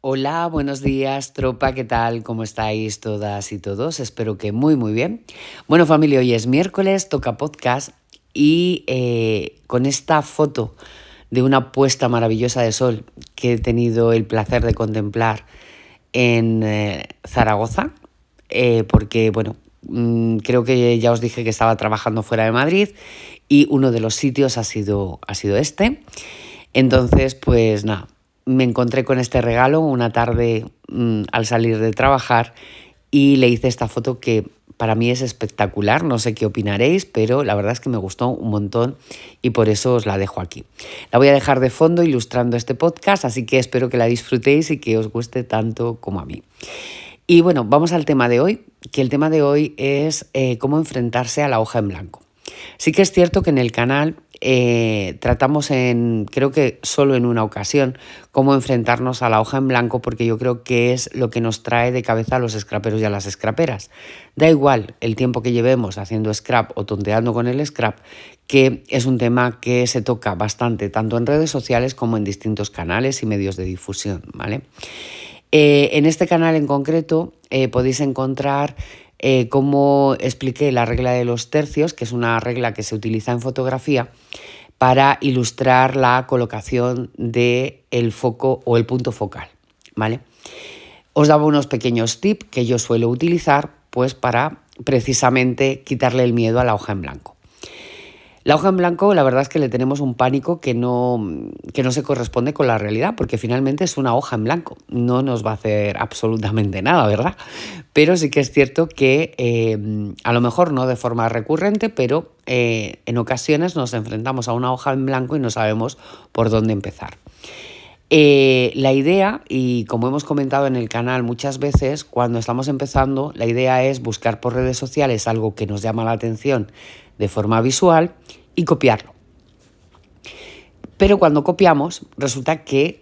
Hola, buenos días, tropa, ¿qué tal? ¿Cómo estáis todas y todos? Espero que muy bien. Bueno, familia, hoy es miércoles, toca podcast y con esta foto de una puesta maravillosa de sol que he tenido el placer de contemplar en Zaragoza, porque, bueno, creo que ya os dije que estaba trabajando fuera de Madrid y uno de los sitios ha sido este. Entonces, pues nada, me encontré con este regalo una tarde al salir de trabajar y le hice esta foto que para mí es espectacular, no sé qué opinaréis, pero la verdad es que me gustó un montón y por eso os la dejo aquí. La voy a dejar de fondo ilustrando este podcast, así que espero que la disfrutéis y que os guste tanto como a mí. Y bueno, vamos al tema de hoy, que el tema de hoy es cómo enfrentarse a la hoja en blanco. Sí que es cierto que en el canal tratamos creo que solo en una ocasión, cómo enfrentarnos a la hoja en blanco, porque yo creo que es lo que nos trae de cabeza a los scraperos y a las scraperas. Da igual el tiempo que llevemos haciendo scrap o tonteando con el scrap, que es un tema que se toca bastante, tanto en redes sociales como en distintos canales y medios de difusión, ¿vale? En este canal en concreto podéis encontrar cómo expliqué la regla de los tercios, que es una regla que se utiliza en fotografía para ilustrar la colocación del foco o el punto focal, ¿vale? Os daba unos pequeños tips que yo suelo utilizar pues para precisamente quitarle el miedo a la hoja en blanco. La hoja en blanco, la verdad es que le tenemos un pánico que no se corresponde con la realidad, porque finalmente es una hoja en blanco, no nos va a hacer absolutamente nada, ¿verdad? Pero sí que es cierto que a lo mejor no de forma recurrente, pero en ocasiones nos enfrentamos a una hoja en blanco y no sabemos por dónde empezar. La idea, y como hemos comentado en el canal muchas veces, cuando estamos empezando, la idea es buscar por redes sociales algo que nos llama la atención de forma visual y copiarlo. Pero cuando copiamos, resulta que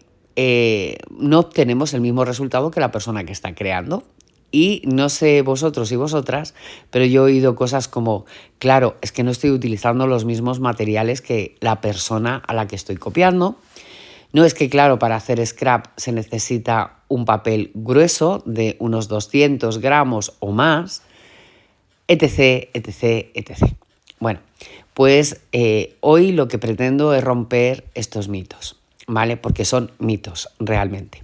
no obtenemos el mismo resultado que la persona que está creando. Y no sé vosotros y vosotras, pero yo he oído cosas como, claro, es que no estoy utilizando los mismos materiales que la persona a la que estoy copiando. No es que, claro, para hacer scrap se necesita un papel grueso de unos 200 gramos o más, etc, etc, etc. Bueno, pues hoy lo que pretendo es romper estos mitos, ¿vale? Porque son mitos realmente.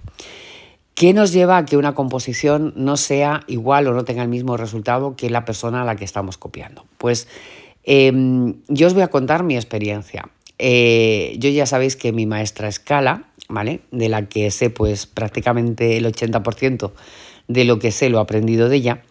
¿Qué nos lleva a que una composición no sea igual o no tenga el mismo resultado que la persona a la que estamos copiando? Pues yo os voy a contar mi experiencia. Yo ya sabéis que mi maestra es Cala, ¿vale? De la que sé pues prácticamente el 80% de lo que sé lo he aprendido de ella.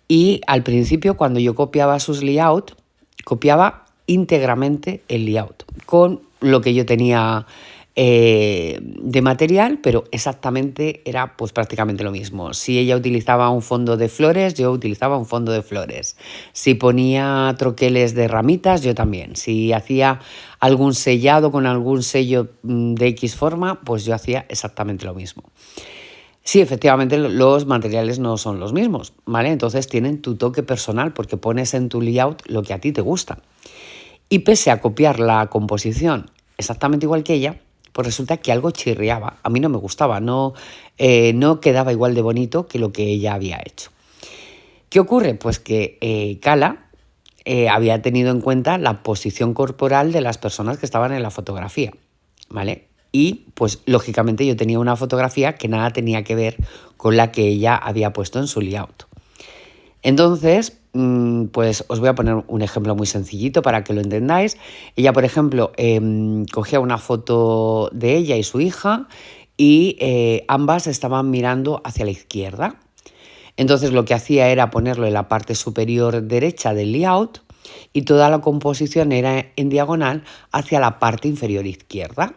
Y al principio, cuando yo copiaba sus layout, copiaba íntegramente el layout con lo que yo tenía de material, pero exactamente era pues prácticamente lo mismo. Si ella utilizaba un fondo de flores, yo utilizaba un fondo de flores. Si ponía troqueles de ramitas, yo también. Si hacía algún sellado con algún sello de X forma, pues yo hacía exactamente lo mismo. Sí, efectivamente los materiales no son los mismos, ¿vale? Entonces tienen tu toque personal porque pones en tu layout lo que a ti te gusta. Y pese a copiar la composición exactamente igual que ella, pues resulta que algo chirriaba. A mí no me gustaba, no quedaba igual de bonito que lo que ella había hecho. ¿Qué ocurre? Pues que Cala había tenido en cuenta la posición corporal de las personas que estaban en la fotografía, ¿vale? Y pues lógicamente yo tenía una fotografía que nada tenía que ver con la que ella había puesto en su layout. Entonces, pues os voy a poner un ejemplo muy sencillito para que lo entendáis. Ella, por ejemplo, cogía una foto de ella y su hija y ambas estaban mirando hacia la izquierda. Entonces lo que hacía era ponerlo en la parte superior derecha del layout y toda la composición era en diagonal hacia la parte inferior izquierda.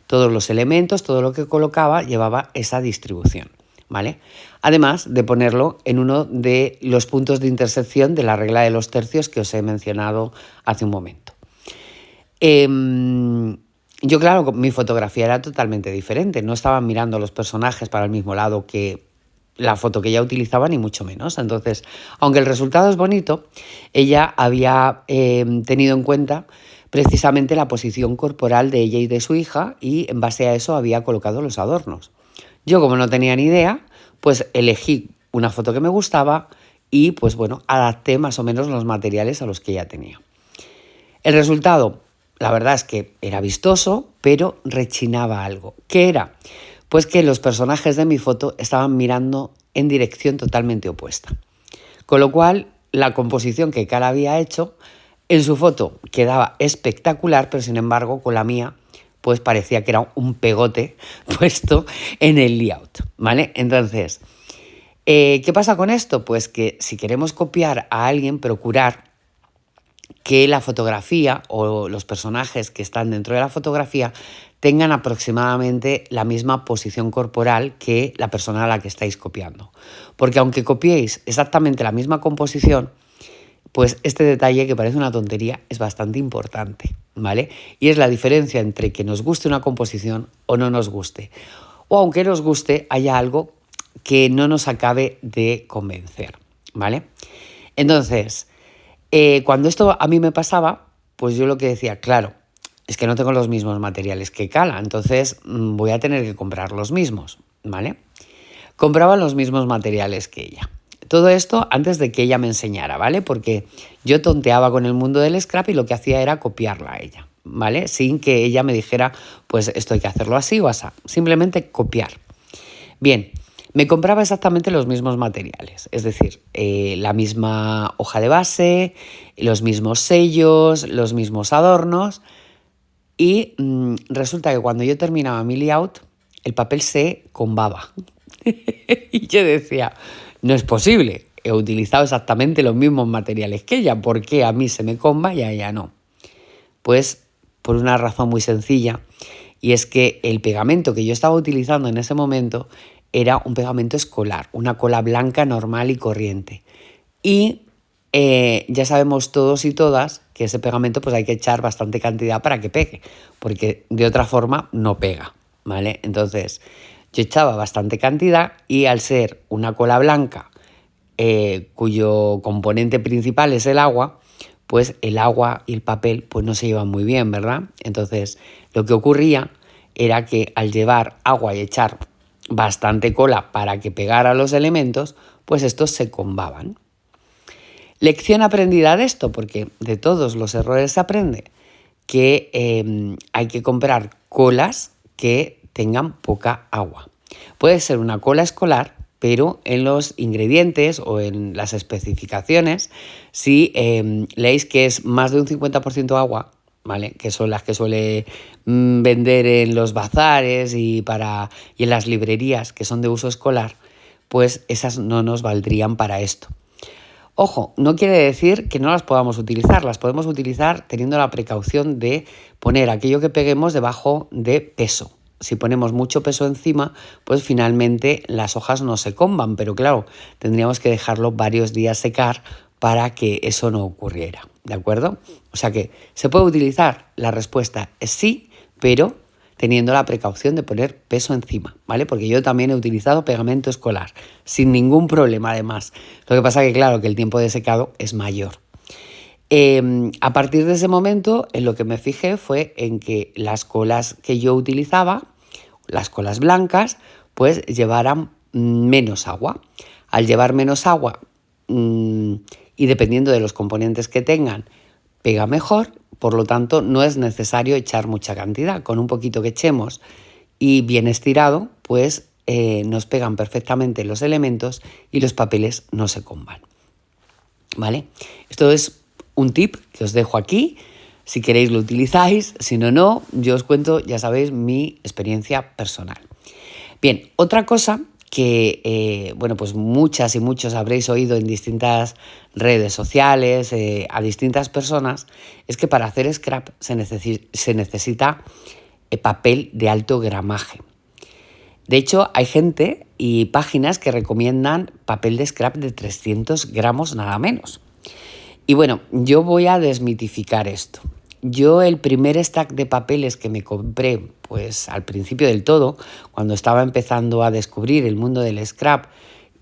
Todos los elementos, todo lo que colocaba llevaba esa distribución, ¿vale? Además de ponerlo en uno de los puntos de intersección de la regla de los tercios que os he mencionado hace un momento. Yo, claro, mi fotografía era totalmente diferente. No estaban mirando los personajes para el mismo lado que la foto que ella utilizaba, ni mucho menos. Entonces, aunque el resultado es bonito, ella había tenido en cuenta precisamente la posición corporal de ella y de su hija y en base a eso había colocado los adornos. Yo, como no tenía ni idea, pues elegí una foto que me gustaba y pues bueno, adapté más o menos los materiales a los que ya tenía. El resultado, la verdad es que era vistoso, pero rechinaba algo. ¿Qué era? Pues que los personajes de mi foto estaban mirando en dirección totalmente opuesta. Con lo cual, la composición que Cal había hecho en su foto quedaba espectacular, pero sin embargo, con la mía, pues parecía que era un pegote puesto en el layout, ¿vale? Entonces, ¿qué pasa con esto? Pues que si queremos copiar a alguien, procurar que la fotografía o los personajes que están dentro de la fotografía tengan aproximadamente la misma posición corporal que la persona a la que estáis copiando. Porque aunque copiéis exactamente la misma composición, pues este detalle, que parece una tontería, es bastante importante, ¿vale? Y es la diferencia entre que nos guste una composición o no nos guste. O aunque nos guste, haya algo que no nos acabe de convencer, ¿vale? Entonces, cuando esto a mí me pasaba, pues yo lo que decía, claro, es que no tengo los mismos materiales que Cala, entonces voy a tener que comprar los mismos, ¿vale? Compraba los mismos materiales que ella. Todo esto antes de que ella me enseñara, ¿vale? Porque yo tonteaba con el mundo del scrap y lo que hacía era copiarla a ella, ¿vale? Sin que ella me dijera, pues esto hay que hacerlo así o así. Simplemente copiar. Bien, me compraba exactamente los mismos materiales, es decir, la misma hoja de base, los mismos sellos, los mismos adornos y resulta que cuando yo terminaba mi layout, el papel se combaba. Y yo decía, no es posible, he utilizado exactamente los mismos materiales que ella, ¿por qué a mí se me comba y a ella no? Pues por una razón muy sencilla, y es que el pegamento que yo estaba utilizando en ese momento era un pegamento escolar, una cola blanca normal y corriente. Y ya sabemos todos y todas que ese pegamento pues hay que echar bastante cantidad para que pegue, porque de otra forma no pega, ¿vale? Entonces, yo echaba bastante cantidad y al ser una cola blanca cuyo componente principal es el agua, pues el agua y el papel pues no se llevan muy bien, ¿verdad? Entonces, lo que ocurría era que al llevar agua y echar bastante cola para que pegara los elementos, pues estos se combaban. Lección aprendida de esto, porque de todos los errores se aprende, que hay que comprar colas que tengan poca agua. Puede ser una cola escolar, pero en los ingredientes o en las especificaciones, si leéis que es más de un 50% agua, ¿vale? Que son las que suele vender en los bazares y en las librerías que son de uso escolar, pues esas no nos valdrían para esto. Ojo, no quiere decir que no las podamos utilizar, las podemos utilizar teniendo la precaución de poner aquello que peguemos debajo de peso. Si ponemos mucho peso encima, pues finalmente las hojas no se comban, pero claro, tendríamos que dejarlo varios días secar para que eso no ocurriera, ¿de acuerdo? O sea que, ¿se puede utilizar? La respuesta es sí, pero teniendo la precaución de poner peso encima, ¿vale? Porque yo también he utilizado pegamento escolar, sin ningún problema además. Lo que pasa que, claro, que el tiempo de secado es mayor. A partir de ese momento, en lo que me fijé fue en que las colas que yo utilizaba, las colas blancas, pues llevaran menos agua. Al llevar menos agua y dependiendo de los componentes que tengan, pega mejor. Por lo tanto, no es necesario echar mucha cantidad. Con un poquito que echemos y bien estirado, pues nos pegan perfectamente los elementos y los papeles no se comban, ¿vale? Esto es un tip que os dejo aquí. Si queréis lo utilizáis, si no, no. Yo os cuento, ya sabéis, mi experiencia personal. Bien, otra cosa que, pues muchas y muchos habréis oído en distintas redes sociales, a distintas personas, es que para hacer scrap se necesita papel de alto gramaje. De hecho, hay gente y páginas que recomiendan papel de scrap de 300 gramos nada menos. Y bueno, yo voy a desmitificar esto. Yo el primer stack de papeles que me compré, pues al principio del todo, cuando estaba empezando a descubrir el mundo del scrap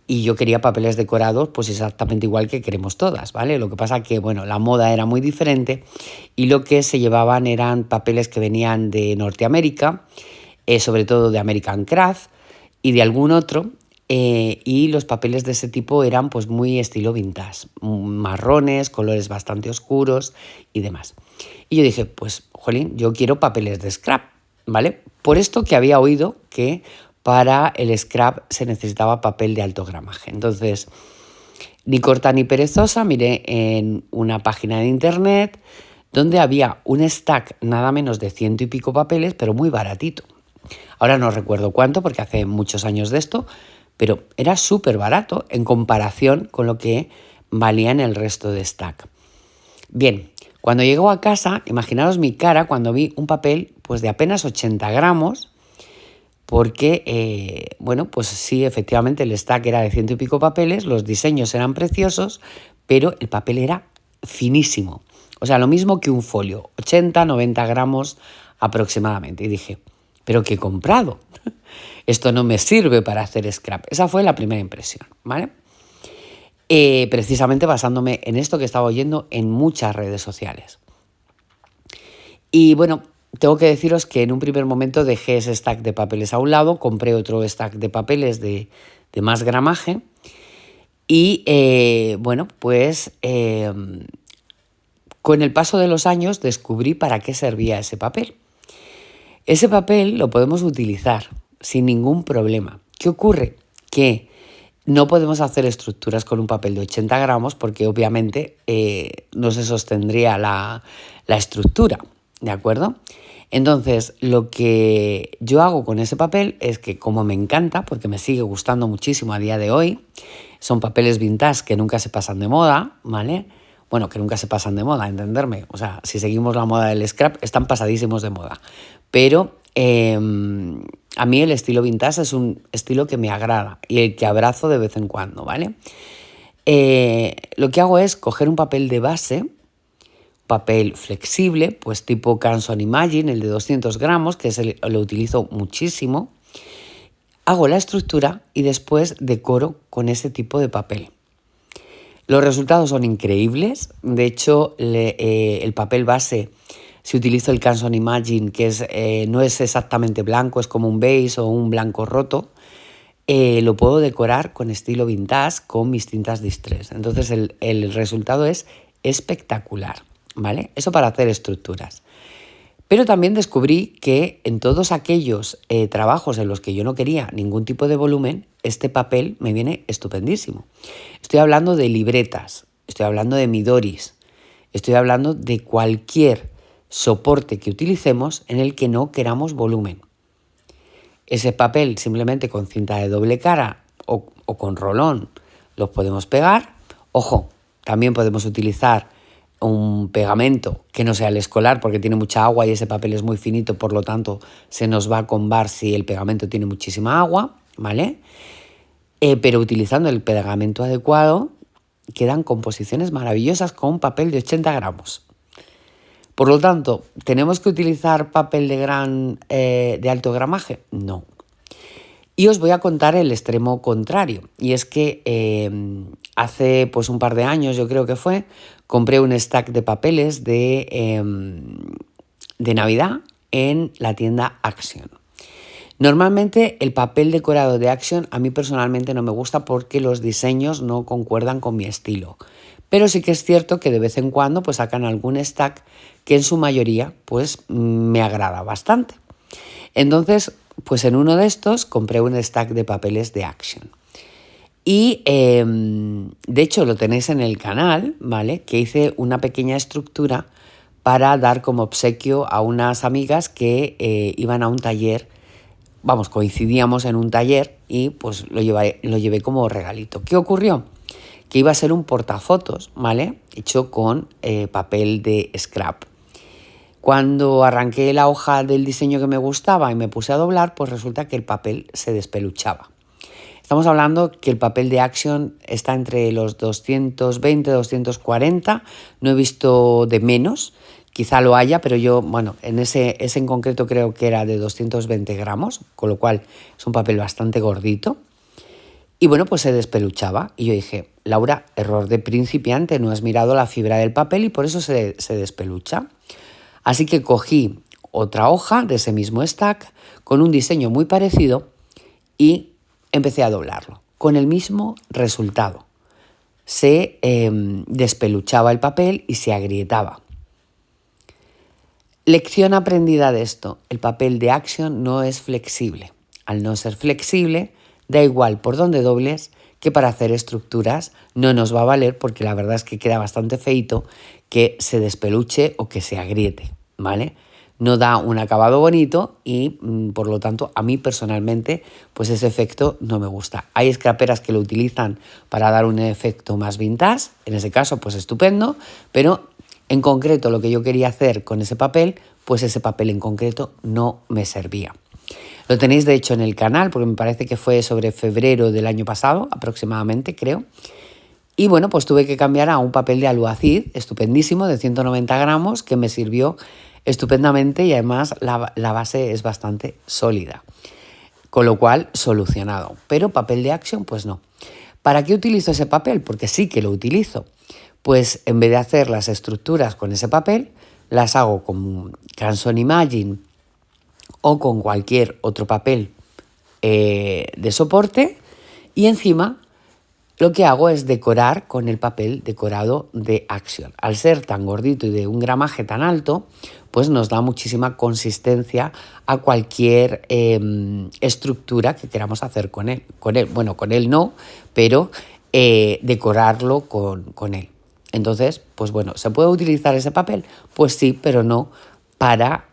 y yo quería papeles decorados, pues exactamente igual que queremos todas, ¿vale? Lo que pasa que, bueno, la moda era muy diferente y lo que se llevaban eran papeles que venían de Norteamérica, sobre todo de American Craft, y de algún otro. Y los papeles de ese tipo eran pues muy estilo vintage, marrones, colores bastante oscuros y demás. Y yo dije, pues, jolín, yo quiero papeles de scrap, ¿vale? Por esto que había oído que para el scrap se necesitaba papel de alto gramaje. Entonces, ni corta ni perezosa, miré en una página de internet donde había un stack nada menos de 100 y pico papeles, pero muy baratito. Ahora no recuerdo cuánto porque hace muchos años de esto, pero era súper barato en comparación con lo que valía en el resto de stack. Bien, cuando llego a casa, imaginaos mi cara cuando vi un papel pues de apenas 80 gramos, porque, bueno, pues sí, efectivamente el stack era de 100 y pico papeles, los diseños eran preciosos, pero el papel era finísimo. O sea, lo mismo que un folio, 80, 90 gramos aproximadamente. Y dije, ¿pero qué he comprado? Esto no me sirve para hacer scrap. Esa fue la primera impresión, ¿vale? Precisamente basándome en esto que estaba oyendo en muchas redes sociales. Y bueno, tengo que deciros que en un primer momento dejé ese stack de papeles a un lado, compré otro stack de papeles de más gramaje y bueno, pues con el paso de los años descubrí para qué servía ese papel. Ese papel lo podemos utilizar sin ningún problema. ¿Qué ocurre? Que no podemos hacer estructuras con un papel de 80 gramos porque obviamente no se sostendría la estructura, ¿de acuerdo? Entonces, lo que yo hago con ese papel es que, como me encanta, porque me sigue gustando muchísimo a día de hoy, son papeles vintage que nunca se pasan de moda, ¿vale? Bueno, que nunca se pasan de moda, entenderme. O sea, si seguimos la moda del scrap, están pasadísimos de moda. Pero a mí el estilo vintage es un estilo que me agrada y el que abrazo de vez en cuando, ¿vale? Lo que hago es coger un papel de base, papel flexible, pues tipo Canson Imagine, el de 200 gramos, que lo utilizo muchísimo. Hago la estructura y después decoro con ese tipo de papel. Los resultados son increíbles. De hecho, el papel base, si utilizo el Canson Imagine, que no es exactamente blanco, es como un beige o un blanco roto, lo puedo decorar con estilo vintage con mis tintas Distress. Entonces el resultado es espectacular, ¿vale? Eso para hacer estructuras. Pero también descubrí que en todos aquellos trabajos en los que yo no quería ningún tipo de volumen, este papel me viene estupendísimo. Estoy hablando de libretas, estoy hablando de Midoris, estoy hablando de cualquier soporte que utilicemos en el que no queramos volumen. Ese papel simplemente con cinta de doble cara o con rolón los podemos pegar. Ojo, también podemos utilizar un pegamento que no sea el escolar porque tiene mucha agua y ese papel es muy finito, por lo tanto se nos va a combar si el pegamento tiene muchísima agua, ¿vale? Pero utilizando el pegamento adecuado quedan composiciones maravillosas con papel de 80 gramos. Por lo tanto, ¿tenemos que utilizar papel de alto gramaje? No. Y os voy a contar el extremo contrario. Y es que hace pues un par de años, yo creo que fue, compré un stack de papeles de Navidad en la tienda Action. Normalmente el papel decorado de Action a mí personalmente no me gusta porque los diseños no concuerdan con mi estilo. Pero sí que es cierto que de vez en cuando pues sacan algún stack que en su mayoría pues me agrada bastante. Entonces, pues en uno de estos compré un stack de papeles de Action. Y de hecho lo tenéis en el canal, ¿vale? Que hice una pequeña estructura para dar como obsequio a unas amigas que iban a un taller. Vamos, coincidíamos en un taller y pues lo llevé como regalito. ¿Qué ocurrió? Que iba a ser un portafotos, ¿vale? Hecho con papel de scrap. Cuando arranqué la hoja del diseño que me gustaba y me puse a doblar, pues resulta que el papel se despeluchaba. Estamos hablando que el papel de Action está entre los 220, 240, no he visto de menos, quizá lo haya, pero yo, bueno, en ese en concreto creo que era de 220 gramos, con lo cual es un papel bastante gordito. Y bueno, pues se despeluchaba y yo dije, Laura, error de principiante, no has mirado la fibra del papel y por eso se despelucha. Así que cogí otra hoja de ese mismo stack con un diseño muy parecido y empecé a doblarlo, con el mismo resultado. Se despeluchaba el papel y se agrietaba. Lección aprendida de esto, el papel de Action no es flexible. Al no ser flexible, da igual por dónde dobles, que para hacer estructuras no nos va a valer porque la verdad es que queda bastante feito que se despeluche o que se agriete, ¿vale? No da un acabado bonito y por lo tanto a mí personalmente pues ese efecto no me gusta. Hay scraperas que lo utilizan para dar un efecto más vintage, en ese caso pues estupendo, pero en concreto lo que yo quería hacer con ese papel, pues ese papel en concreto no me servía. Lo tenéis de hecho en el canal porque me parece que fue sobre febrero del año pasado aproximadamente, creo. Y bueno, pues tuve que cambiar a un papel de aluacid estupendísimo de 190 gramos que me sirvió estupendamente y además la base es bastante sólida. Con lo cual, solucionado. Pero papel de Action, pues no. ¿Para qué utilizo ese papel? Porque sí que lo utilizo. Pues en vez de hacer las estructuras con ese papel, las hago con Canson Imagine o con cualquier otro papel de soporte y encima lo que hago es decorar con el papel decorado de Action. Al ser tan gordito y de un gramaje tan alto, pues nos da muchísima consistencia a cualquier estructura que queramos hacer con él. Bueno, con él no, pero decorarlo con él. Entonces, pues bueno, ¿se puede utilizar ese papel? Pues sí, pero no para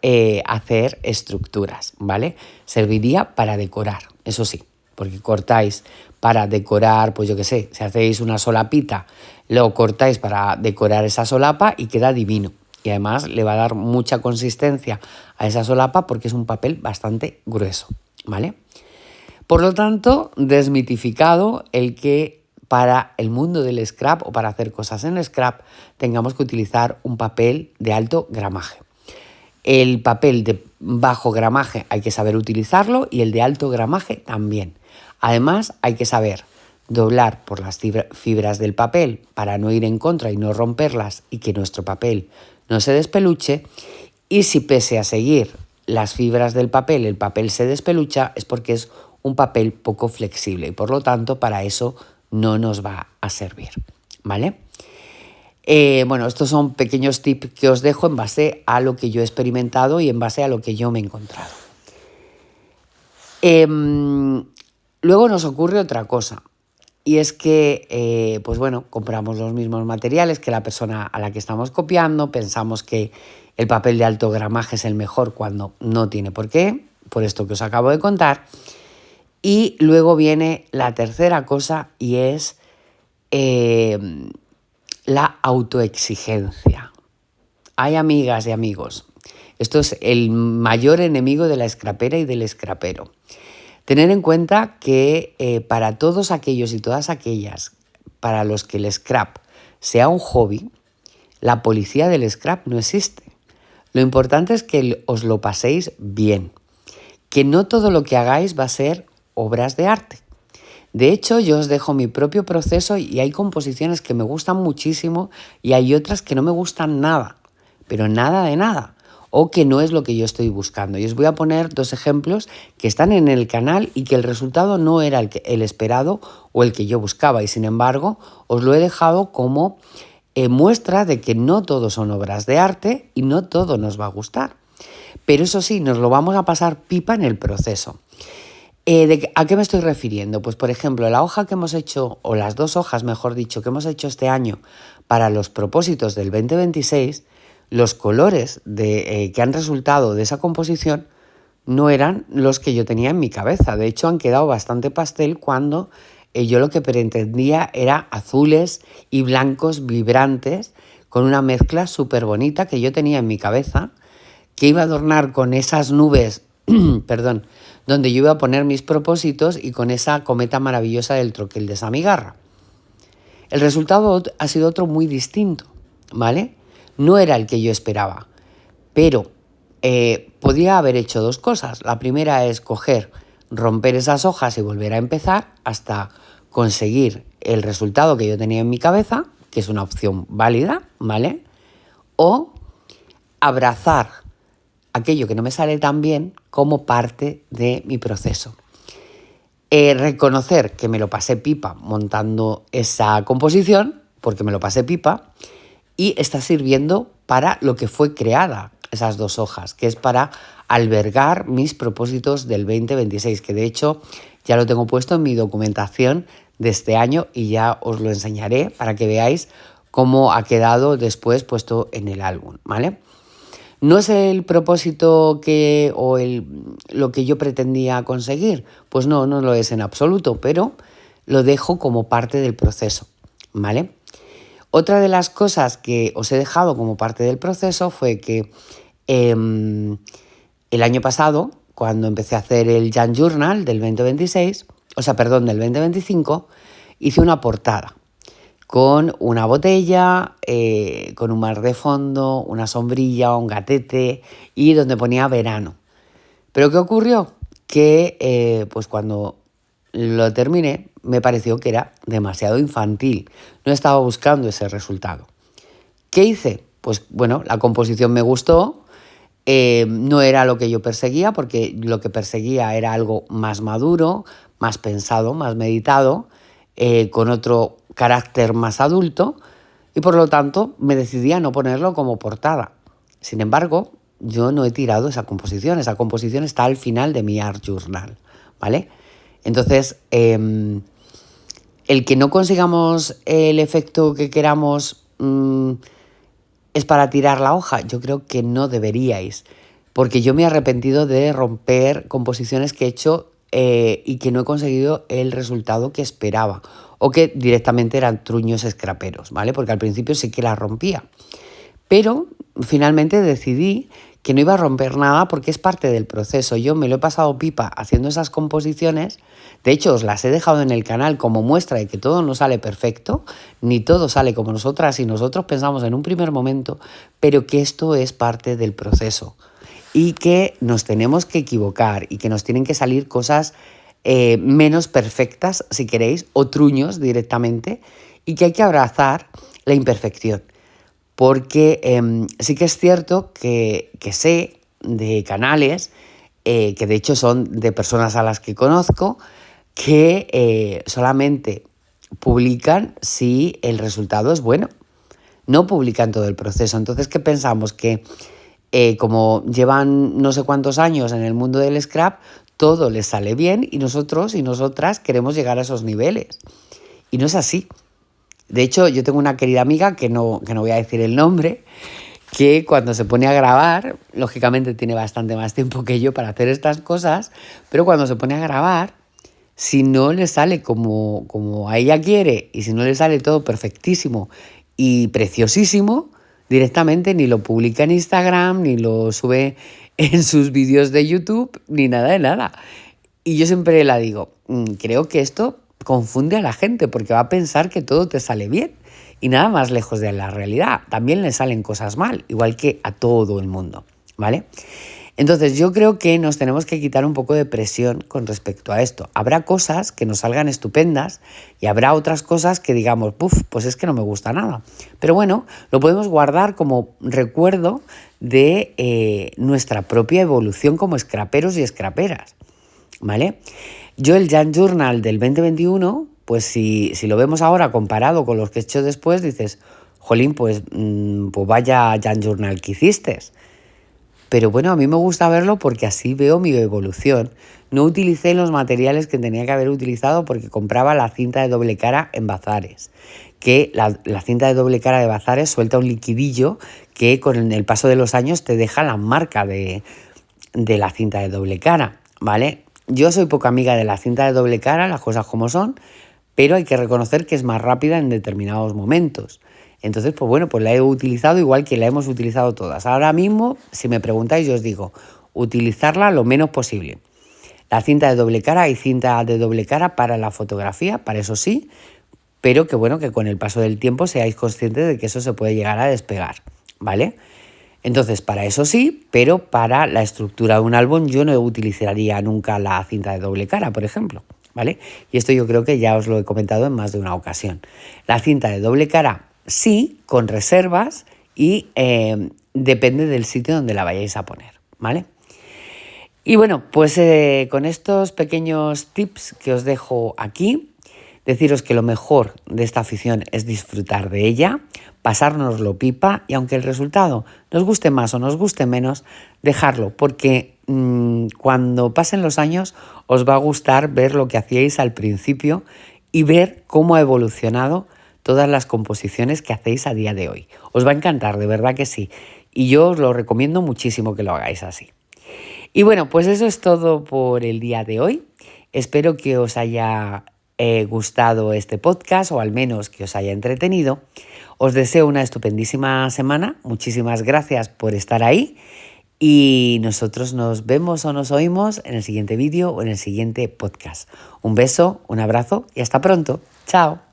hacer estructuras, ¿vale? Serviría para decorar, eso sí, porque cortáis para decorar, pues yo qué sé, si hacéis una solapita, lo cortáis para decorar esa solapa y queda divino. Y además le va a dar mucha consistencia a esa solapa porque es un papel bastante grueso, ¿vale? Por lo tanto, desmitificado el que para el mundo del scrap o para hacer cosas en scrap tengamos que utilizar un papel de alto gramaje. El papel de bajo gramaje hay que saber utilizarlo y el de alto gramaje también. Además, hay que saber doblar por las fibras del papel para no ir en contra y no romperlas y que nuestro papel no se despeluche. Y si pese a seguir las fibras del papel, el papel se despelucha, es porque es un papel poco flexible y por lo tanto para eso no nos va a servir, ¿vale? Bueno, estos son pequeños tips que os dejo en base a lo que yo he experimentado y en base a lo que yo me he encontrado. Luego nos ocurre otra cosa y es que, pues bueno, compramos los mismos materiales que la persona a la que estamos copiando, pensamos que el papel de alto gramaje es el mejor cuando no tiene por qué, por esto que os acabo de contar. Y luego viene la tercera cosa y es la autoexigencia. Hay amigas y amigos, esto es el mayor enemigo de la scrapera y del scrapero. Tener en cuenta que para todos aquellos y todas aquellas para los que el scrap sea un hobby, la policía del scrap no existe. Lo importante es que os lo paséis bien, que no todo lo que hagáis va a ser obras de arte. De hecho, yo os dejo mi propio proceso y hay composiciones que me gustan muchísimo y hay otras que no me gustan nada, pero nada de nada, o que no es lo que yo estoy buscando. Y os voy a poner 2 ejemplos que están en el canal y que el resultado no era el esperado o el que yo buscaba y sin embargo os lo he dejado como muestra de que no todo son obras de arte y no todo nos va a gustar. Pero eso sí, nos lo vamos a pasar pipa en el proceso. ¿A qué me estoy refiriendo? Pues por ejemplo, la hoja que hemos hecho, o las 2 hojas, mejor dicho, que hemos hecho este año para los propósitos del 2026, los colores que han resultado de esa composición no eran los que yo tenía en mi cabeza. De hecho, han quedado bastante pastel cuando yo lo que pretendía era azules y blancos vibrantes con una mezcla súper bonita que yo tenía en mi cabeza, que iba a adornar con esas nubes, perdón, donde yo iba a poner mis propósitos y con esa cometa maravillosa del troquel de Samigarra. El resultado ha sido otro muy distinto, ¿vale? No era el que yo esperaba, pero podía haber hecho 2 cosas. La primera es romper esas hojas y volver a empezar hasta conseguir el resultado que yo tenía en mi cabeza, que es una opción válida, ¿vale? O abrazar aquello que no me sale tan bien como parte de mi proceso. reconocer que me lo pasé pipa montando esa composición, porque me lo pasé pipa, y está sirviendo para lo que fue creada esas 2 hojas, que es para albergar mis propósitos del 2026, que de hecho ya lo tengo puesto en mi documentación de este año y ya os lo enseñaré para que veáis cómo ha quedado después puesto en el álbum, ¿vale? ¿No es el propósito lo que yo pretendía conseguir? Pues no, no lo es en absoluto, pero lo dejo como parte del proceso, ¿vale? Otra de las cosas que os he dejado como parte del proceso fue que el año pasado, cuando empecé a hacer el Jan Journal del 2026, del 2025, hice una portada con una botella, con un mar de fondo, una sombrilla, un gatete y donde ponía verano. ¿Pero qué ocurrió? Que pues cuando lo terminé me pareció que era demasiado infantil. No estaba buscando ese resultado. ¿Qué hice? Pues bueno, la composición me gustó, no era lo que yo perseguía, porque lo que perseguía era algo más maduro, más pensado, más meditado, con otro carácter más adulto, y por lo tanto me decidí a no ponerlo como portada. Sin embargo, yo no he tirado esa composición está al final de mi Art Journal, ¿vale? Entonces, el que no consigamos el efecto que queramos es para tirar la hoja. Yo creo que no deberíais, porque yo me he arrepentido de romper composiciones que he hecho y que no he conseguido el resultado que esperaba, o que directamente eran truños scraperos, ¿vale? Porque al principio sí que las rompía, pero finalmente decidí que no iba a romper nada porque es parte del proceso. Yo me lo he pasado pipa haciendo esas composiciones. De hecho, os las he dejado en el canal como muestra de que todo no sale perfecto, ni todo sale como nosotras y nosotros pensamos en un primer momento, pero que esto es parte del proceso y que nos tenemos que equivocar y que nos tienen que salir cosas menos perfectas, si queréis, o truños directamente, y que hay que abrazar la imperfección. Porque sí que es cierto que sé de canales, que de hecho son de personas a las que conozco, que solamente publican si el resultado es bueno, no publican todo el proceso. Entonces, ¿qué pensamos? Que como llevan no sé cuántos años en el mundo del scrap, todo les sale bien y nosotros y nosotras queremos llegar a esos niveles. Y no es así. De hecho, yo tengo una querida amiga, que no voy a decir el nombre, que cuando se pone a grabar, lógicamente tiene bastante más tiempo que yo para hacer estas cosas, pero cuando se pone a grabar, si no le sale como a ella quiere y si no le sale todo perfectísimo y preciosísimo, directamente ni lo publica en Instagram, ni lo sube en sus vídeos de YouTube, ni nada de nada. Y yo siempre la digo, creo que esto confunde a la gente porque va a pensar que todo te sale bien y nada más lejos de la realidad. También le salen cosas mal, igual que a todo el mundo, ¿vale? Entonces yo creo que nos tenemos que quitar un poco de presión con respecto a esto. Habrá cosas que nos salgan estupendas y habrá otras cosas que digamos, pues es que no me gusta nada. Pero bueno, lo podemos guardar como recuerdo de nuestra propia evolución como scraperos y scraperas, ¿vale? Yo el Jan Journal del 2021, pues si lo vemos ahora comparado con los que he hecho después, dices, jolín, pues vaya Jan Journal que hiciste. Pero bueno, a mí me gusta verlo porque así veo mi evolución. No utilicé los materiales que tenía que haber utilizado porque compraba la cinta de doble cara en bazares. Que la cinta de doble cara de bazares suelta un liquidillo que con el paso de los años te deja la marca de la cinta de doble cara, ¿vale? Yo soy poca amiga de la cinta de doble cara, las cosas como son, pero hay que reconocer que es más rápida en determinados momentos. Entonces, pues bueno, pues la he utilizado igual que la hemos utilizado todas. Ahora mismo, si me preguntáis, yo os digo, utilizarla lo menos posible. La cinta de doble cara, hay cinta de doble cara para la fotografía, para eso sí, pero que bueno, que con el paso del tiempo seáis conscientes de que eso se puede llegar a despegar, ¿vale? Entonces, para eso sí, pero para la estructura de un álbum yo no utilizaría nunca la cinta de doble cara, por ejemplo, ¿vale? Y esto yo creo que ya os lo he comentado en más de una ocasión. La cinta de doble cara sí, con reservas y depende del sitio donde la vayáis a poner, ¿vale? Y bueno, pues con estos pequeños tips que os dejo aquí, deciros que lo mejor de esta afición es disfrutar de ella, pasárnoslo pipa y aunque el resultado nos guste más o nos guste menos, dejarlo porque cuando pasen los años os va a gustar ver lo que hacíais al principio y ver cómo ha evolucionado todas las composiciones que hacéis a día de hoy. Os va a encantar, de verdad que sí. Y yo os lo recomiendo muchísimo que lo hagáis así. Y bueno, pues eso es todo por el día de hoy. Espero que os haya gustado este podcast o al menos que os haya entretenido. Os deseo una estupendísima semana. Muchísimas gracias por estar ahí. Y nosotros nos vemos o nos oímos en el siguiente vídeo o en el siguiente podcast. Un beso, un abrazo y hasta pronto. Chao.